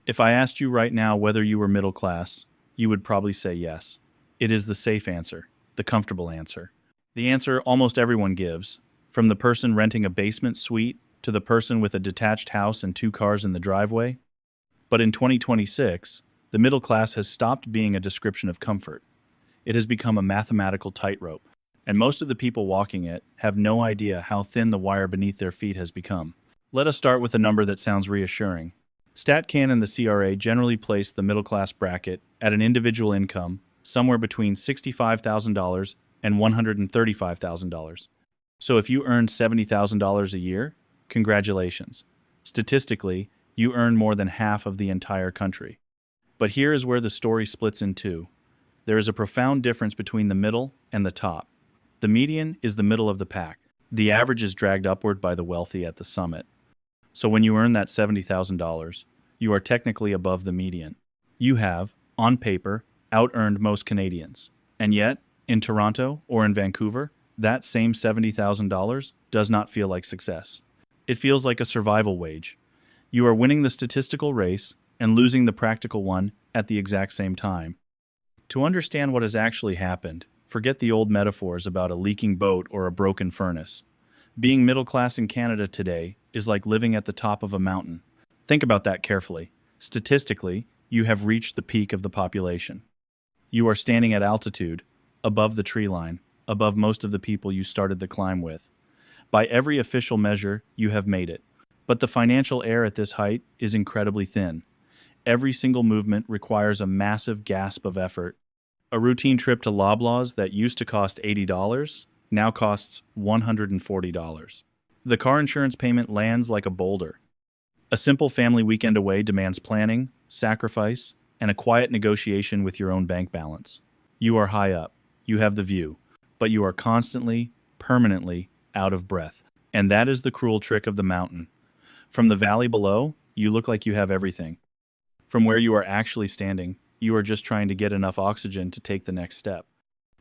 If I asked you right now whether you were middle class, you would probably say yes. It is the safe answer, the comfortable answer. The answer almost everyone gives, from the person renting a basement suite to the person with a detached house and two cars in the driveway. But in 2026, the middle class has stopped being a description of comfort. It has become a mathematical tightrope, and most of the people walking it have no idea how thin the wire beneath their feet has become. Let us start with a number that sounds reassuring. StatCan and the CRA generally place the middle class bracket at an individual income somewhere between $65,000 and $135,000. So if you earn $70,000 a year, congratulations. Statistically, you earn more than half of the entire country. But here is where the story splits in two. There is a profound difference between the middle and the top. The median is the middle of the pack. The average is dragged upward by the wealthy at the summit. So when you earn that $70,000, you are technically above the median. You have, on paper, out-earned most Canadians. And yet, in Toronto or in Vancouver, that same $70,000 does not feel like success. It feels like a survival wage. You are winning the statistical race and losing the practical one at the exact same time. To understand what has actually happened, forget the old metaphors about a leaking boat or a broken furnace. Being middle class in Canada today is like living at the top of a mountain. Think about that carefully. Statistically, you have reached the peak of the population. You are standing at altitude, above the tree line, above most of the people you started the climb with. By every official measure, you have made it. But the financial air at this height is incredibly thin. Every single movement requires a massive gasp of effort. A routine trip to Loblaws that used to cost $80 now costs $140. The car insurance payment lands like a boulder. A simple family weekend away demands planning, sacrifice, and a quiet negotiation with your own bank balance. You are high up, you have the view, but you are constantly, permanently out of breath. And that is the cruel trick of the mountain. From the valley below, you look like you have everything. From where you are actually standing, you are just trying to get enough oxygen to take the next step.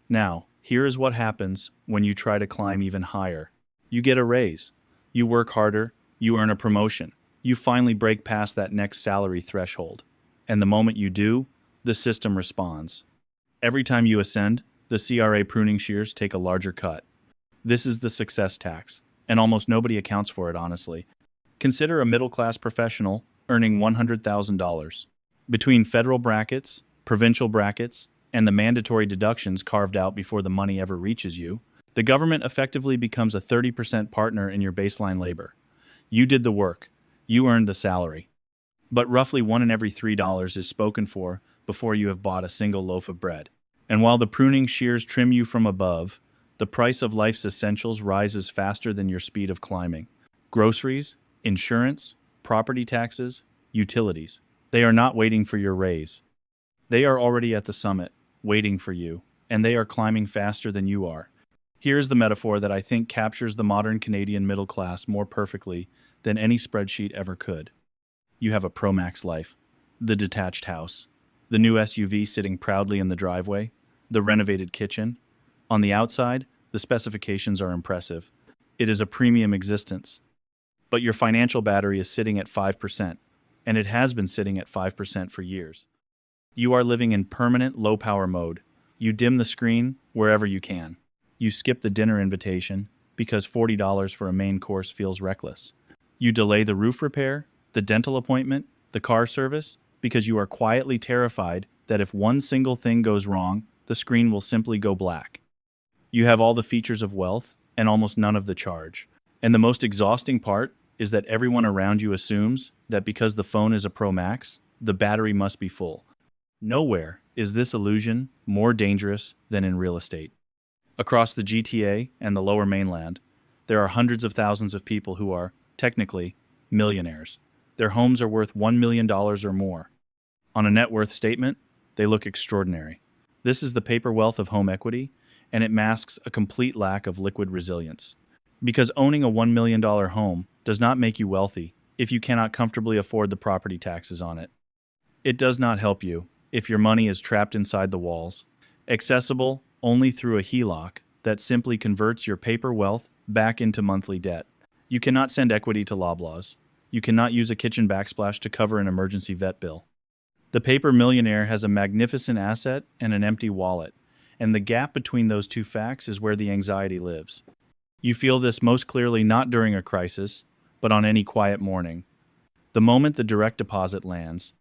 Now, here is what happens when you try to climb even higher. You get a raise. You work harder. You earn a promotion. You finally break past that next salary threshold. And the moment you do, the system responds. Every time you ascend, the CRA pruning shears take a larger cut. This is the success tax, and almost nobody accounts for it honestly. Consider a middle-class professional earning $100,000. Between federal brackets, provincial brackets, and the mandatory deductions carved out before the money ever reaches you, the government effectively becomes a 30% partner in your baseline labor. You did the work. You earned the salary. But roughly 1 in every $3 is spoken for before you have bought a single loaf of bread. And while the pruning shears trim you from above, the price of life's essentials rises faster than your speed of climbing. Groceries, insurance, property taxes, utilities. They are not waiting for your raise. They are already at the summit, waiting for you, and they are climbing faster than you are. Here's the metaphor that I think captures the modern Canadian middle class more perfectly than any spreadsheet ever could. You have a ProMax life, the detached house, the new SUV sitting proudly in the driveway, the renovated kitchen. On the outside, the specifications are impressive. It is a premium existence. But your financial battery is sitting at 5%, and it has been sitting at 5% for years. You are living in permanent low-power mode. You dim the screen wherever you can. You skip the dinner invitation because $40 for a main course feels reckless. You delay the roof repair, the dental appointment, the car service, because you are quietly terrified that if one single thing goes wrong, the screen will simply go black. You have all the features of wealth and almost none of the charge. And the most exhausting part is that everyone around you assumes that because the phone is a ProMax, the battery must be full. Nowhere is this illusion more dangerous than in real estate. Across the GTA and the Lower Mainland, there are hundreds of thousands of people who are, technically, millionaires. Their homes are worth $1 million or more. On a net worth statement, they look extraordinary. This is the paper wealth of home equity, and it masks a complete lack of liquid resilience. Because owning a $1 million home does not make you wealthy if you cannot comfortably afford the property taxes on it. It does not help you if your money is trapped inside the walls, accessible only through a HELOC that simply converts your paper wealth back into monthly debt. You cannot send equity to Loblaws. You cannot use a kitchen backsplash to cover an emergency vet bill. The paper millionaire has a magnificent asset and an empty wallet, and the gap between those two facts is where the anxiety lives. You feel this most clearly not during a crisis, but on any quiet morning. The moment the direct deposit lands,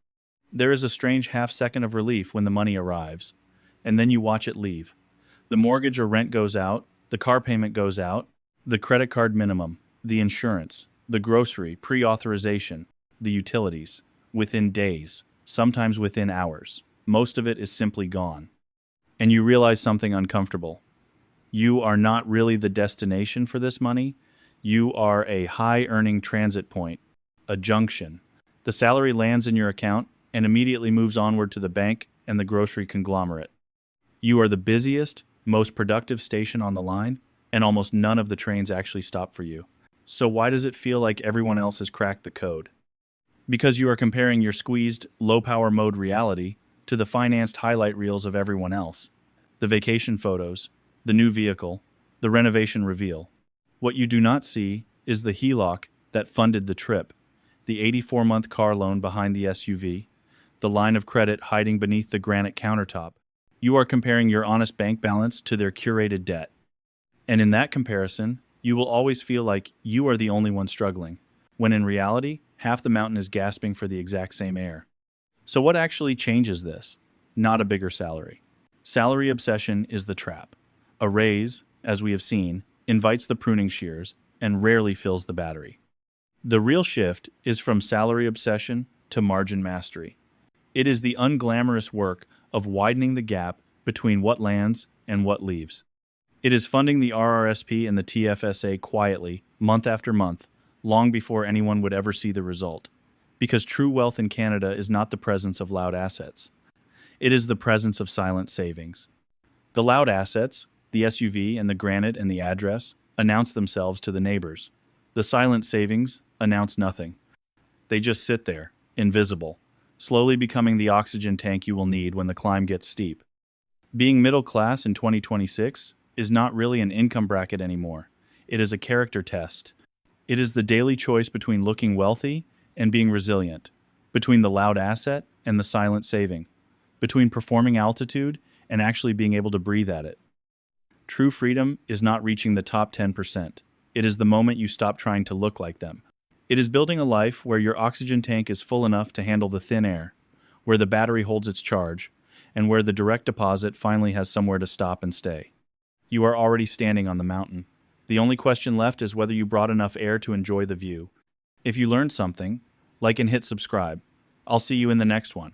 there is a strange half-second of relief when the money arrives, and then you watch it leave. The mortgage or rent goes out, the car payment goes out, the credit card minimum, the insurance, the grocery, pre-authorization, the utilities, within days, sometimes within hours. Most of it is simply gone. And you realize something uncomfortable. You are not really the destination for this money. You are a high-earning transit point, a junction. The salary lands in your account and immediately moves onward to the bank and the grocery conglomerate. You are the busiest, most productive station on the line, and almost none of the trains actually stop for you. So why does it feel like everyone else has cracked the code? Because you are comparing your squeezed, low-power mode reality to the financed highlight reels of everyone else. The vacation photos, the new vehicle, the renovation reveal. What you do not see is the HELOC that funded the trip, the 84-month car loan behind the SUV, the line of credit hiding beneath the granite countertop. You are comparing your honest bank balance to their curated debt. And in that comparison, you will always feel like you are the only one struggling, when in reality, half the mountain is gasping for the exact same air. So what actually changes this? Not a bigger salary. Salary obsession is the trap. A raise, as we have seen, invites the pruning shears and rarely fills the battery. The real shift is from salary obsession to margin mastery. It is the unglamorous work of widening the gap between what lands and what leaves. It is funding the RRSP and the TFSA quietly, month after month, long before anyone would ever see the result. Because true wealth in Canada is not the presence of loud assets. It is the presence of silent savings. The loud assets, the SUV and the granite and the address, announce themselves to the neighbors. The silent savings announce nothing. They just sit there, invisible, slowly becoming the oxygen tank you will need when the climb gets steep. Being middle class in 2026 is not really an income bracket anymore. It is a character test. It is the daily choice between looking wealthy and being resilient, between the loud asset and the silent saving, between performing altitude and actually being able to breathe at it. True freedom is not reaching the top 10%. It is the moment you stop trying to look like them. It is building a life where your oxygen tank is full enough to handle the thin air, where the battery holds its charge, and where the direct deposit finally has somewhere to stop and stay. You are already standing on the mountain. The only question left is whether you brought enough air to enjoy the view. If you learned something, like and hit subscribe. I'll see you in the next one.